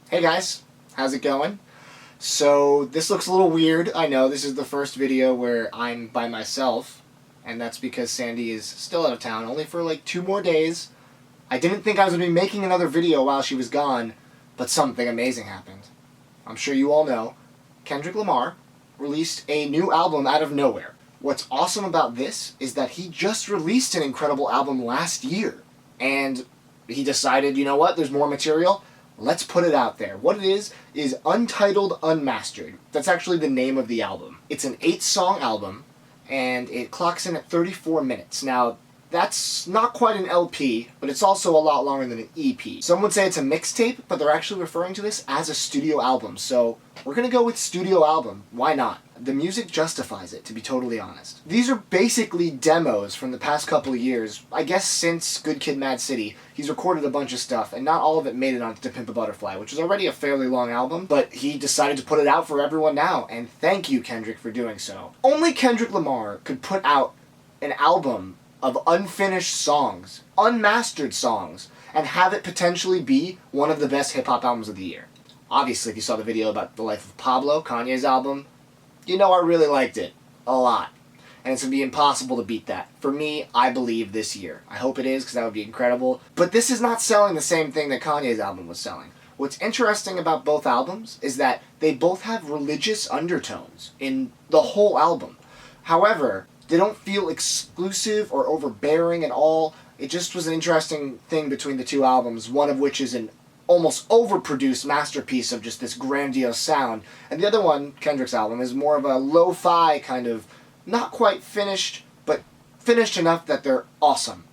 Hey guys, how's it going? So this looks a little weird. I know this is the first video where I'm by myself, and that's because Sandy is still out of town, only for like 2 more days. I didn't think I was going to be making another video while she was gone, but something amazing happened. I'm sure you all know, Kendrick Lamar released a new album out of nowhere. What's awesome about this is that he just released an incredible album last year, and he decided, you know what, there's more material. Let's put it out there. What it is Untitled, Unmastered. That's actually the name of the album. It's an 8-song album, and it clocks in at 34 minutes. Now, that's not quite an LP, but it's also a lot longer than an EP. Some would say it's a mixtape, but they're actually referring to this as a studio album. So we're gonna go with studio album. Why not? The music justifies it, to be totally honest. These are basically demos from the past couple of years. I guess since Good Kid, Mad City, he's recorded a bunch of stuff, and not all of it made it onto To Pimp a Butterfly, which is already a fairly long album, but he decided to put it out for everyone now, and thank you, Kendrick, for doing so. Only Kendrick Lamar could put out an album of unfinished songs, unmastered songs, and have it potentially be one of the best hip-hop albums of the year. Obviously, if you saw the video about The Life of Pablo, Kanye's album, you know I really liked it. A lot. And it's going to be impossible to beat that. For me, I believe this year. I hope it is, because that would be incredible. But this is not selling the same thing that Kanye's album was selling. What's interesting about both albums is that they both have religious undertones in the whole album. However, they don't feel exclusive or overbearing at all. It just was an interesting thing between the two albums, one of which is an almost overproduced masterpiece of just this grandiose sound, and the other one, Kendrick's album, is more of a lo-fi kind of, not quite finished, but finished enough that they're awesome.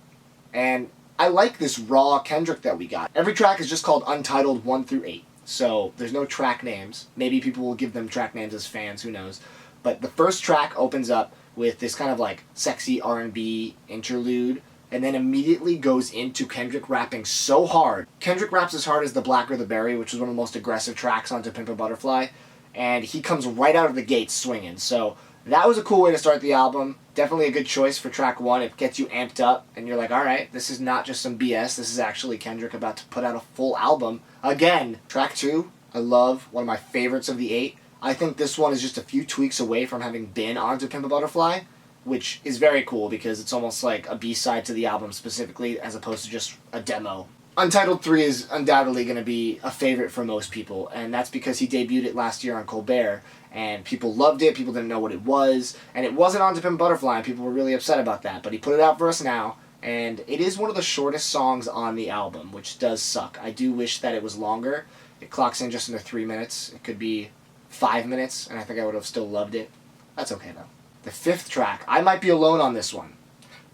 And I like this raw Kendrick that we got. Every track is just called Untitled 1 through 8, so there's no track names. Maybe people will give them track names as fans, who knows. But the first track opens up with this kind of like sexy R&B interlude, and then immediately goes into Kendrick rapping so hard. Kendrick raps as hard as The Blacker the Berry, which was one of the most aggressive tracks on To Pimp a Butterfly, and he comes right out of the gate swinging. So that was a cool way to start the album. Definitely a good choice for track 1. It gets you amped up, and you're like, alright, this is not just some BS, this is actually Kendrick about to put out a full album. Again, track 2, I love, one of my favorites of the 8. I think this one is just a few tweaks away from having been on To Pimp a Butterfly, which is very cool because it's almost like a B-side to the album specifically, as opposed to just a demo. Untitled 3 is undoubtedly going to be a favorite for most people, and that's because he debuted it last year on Colbert, and people loved it, people didn't know what it was, and it wasn't on To Pimp a Butterfly, and people were really upset about that, but he put it out for us now, and it is one of the shortest songs on the album, which does suck. I do wish that it was longer. It clocks in just under 3 minutes. It could be 5 minutes, and I think I would have still loved it. That's okay, though. The 5th track, I might be alone on this one,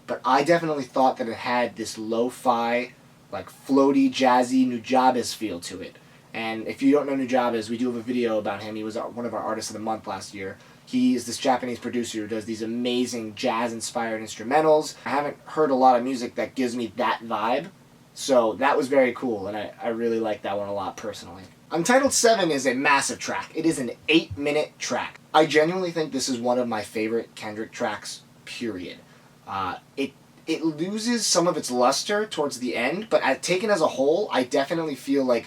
but I definitely thought that it had this lo-fi, like floaty, jazzy Nujabes feel to it. And if you don't know Nujabes, we do have a video about him. He was one of our Artists of the Month last year. He is this Japanese producer who does these amazing jazz-inspired instrumentals. I haven't heard a lot of music that gives me that vibe, so that was very cool, and I really like that one a lot personally. Untitled 7 is a massive track. It is an 8-minute track. I genuinely think this is one of my favorite Kendrick tracks, period. It loses some of its luster towards the end, but taken as a whole, I definitely feel like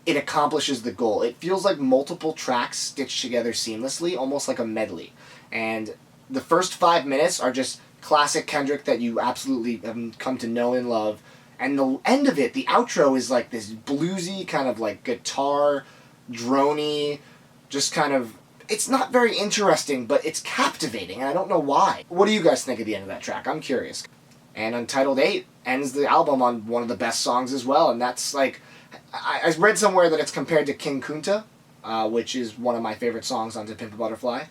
it accomplishes the goal. It feels like multiple tracks stitched together seamlessly, almost like a medley. And the first 5 minutes are just classic Kendrick that you absolutely have come to know and love. And the end of it, the outro, is like this bluesy kind of like guitar, droney, just kind of, it's not very interesting, but it's captivating, and I don't know why. What do you guys think of the end of that track? I'm curious. And Untitled 8 ends the album on one of the best songs as well, and that's like, I read somewhere that it's compared to King Kunta, which is one of my favorite songs on To Pimp a Butterfly.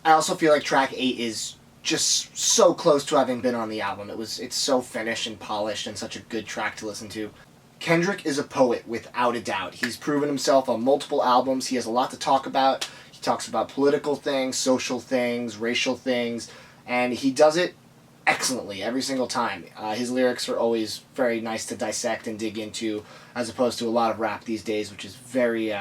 I also feel like track 8 is just so close to having been on the album. It's so finished and polished and such a good track to listen to. Kendrick is a poet without a doubt. He's proven himself on multiple albums. He has a lot to talk about. He talks about political things, social things, racial things, and he does it excellently every single time. His lyrics are always very nice to dissect and dig into, as opposed to a lot of rap these days, which is very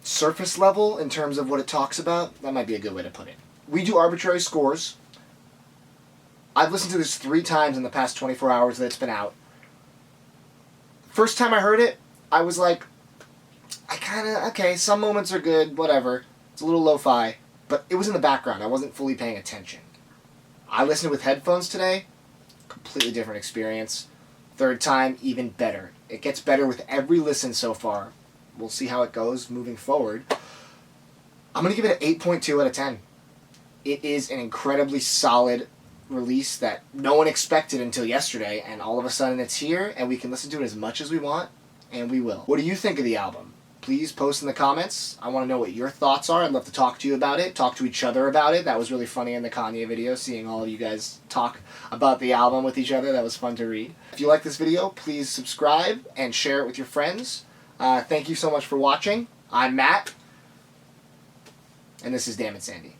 surface level in terms of what it talks about. That might be a good way to put it. We do arbitrary scores. I've listened to this 3 times in the past 24 hours that it's been out. First time I heard it, I was like, okay, some moments are good, whatever. It's a little lo-fi, but it was in the background. I wasn't fully paying attention. I listened with headphones today. Completely different experience. Third time, even better. It gets better with every listen so far. We'll see how it goes moving forward. I'm going to give it an 8.2 out of 10. It is an incredibly solid release that no one expected until yesterday, and all of a sudden it's here, and we can listen to it as much as we want, and we will. What do you think of the album? Please post in the comments. I want to know what your thoughts are. I'd love to talk to you about it, talk to each other about it. That was really funny in the Kanye video, seeing all of you guys talk about the album with each other. That was fun to read. If you like this video, please subscribe and share it with your friends. Thank you so much for watching. I'm Matt, and this is Damn It Sandy.